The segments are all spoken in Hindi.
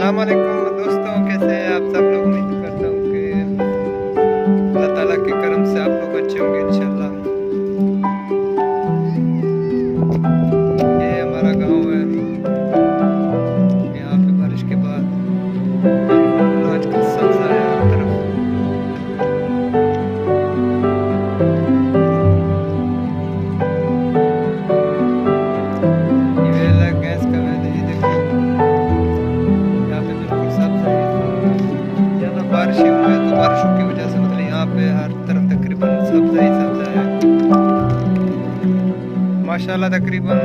अस्सलाम वालेकुम दोस्तों, कैसे हैं आप सब लोग। उम्मीद करता हूँ कि अल्लाह ताला के करम से आप लोग अच्छे होंगे इंशाल्लाह। ये हमारा गांव है। यहाँ पे बारिश के बाद आजकल सब्जा है हर तरफ। ये वेल है, गैस का वेल है, ये देखो यहाँ पे बिल्कुल सब्जा है। ज़्यादा बारिशें हुई है तो बारिशों की वजह से मतलब यहाँ पे हर तरफ तकरीबन सब्जा ही सब्जा है माशाल्लाह। तकरीबन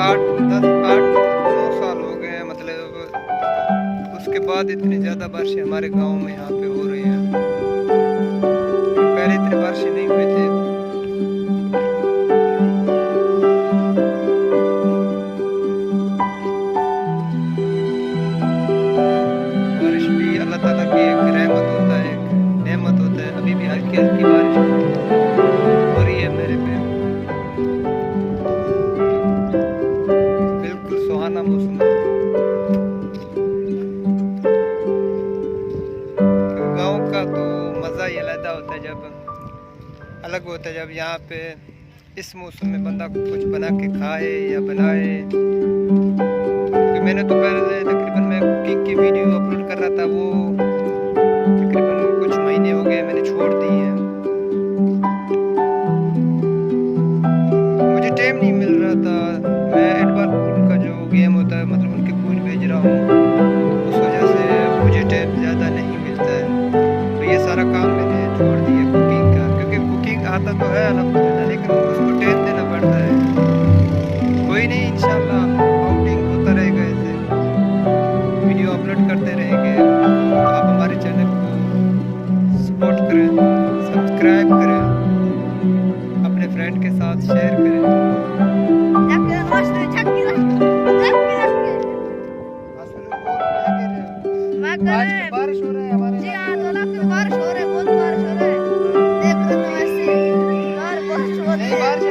8-9 साल हो गए हैं, मतलब उसके बाद इतनी ज़्यादा बारिशें हमारे गांव में यहाँ पे हो रही हैं। पहले इतनी बारिशें नहीं हुई थी। बारिश भी अल्लाह ताला की एक रहमत होता है, एक नेमत होता है। अभी भी हल्की हल्की बारिश हो रही है मेरे पे। बिल्कुल सुहाना मौसम है। गांव का तो मज़ा ही अलग होता है, जब यहाँ पे इस मौसम में बंदा कुछ बना के खाए या बनाए। क्योंकि मैंने तो पहले तकरीबन मैं कुकिंग की वीडियो अपलोड कर रहा था, वो तकरीबन कुछ महीने हो गए मैंने छोड़ दी है। मुझे टाइम नहीं मिल रहा था। मैं एडबार उनका जो गेम होता है, मतलब उनके कून भेज रहा हूँ, उस वजह से मुझे टाइम ज़्यादा नहीं मिलता है। तो ये सारा काम मैंने छोड़ दिया कुकिंग का, क्योंकि कुकिंग आता तो है अल्हम्दुलिल्लाह, लेकिन उसको टाइम देना पड़ता है। कोई नहीं, इंशाल्लाह आउटिंग होता रहेगा, ऐसे वीडियो अपलोड करते रहेंगे। आप हमारे चैनल को सपोर्ट करें, सब्सक्राइब करें, अपने फ्रेंड के साथ शेयर करें। बारिश हो रहा है हमारे जी हाँ, बारिश हो रहा है, बहुत बारिश हो रहा है। देख रहे हो तो ऐसे और बहुत नहीं, बारिश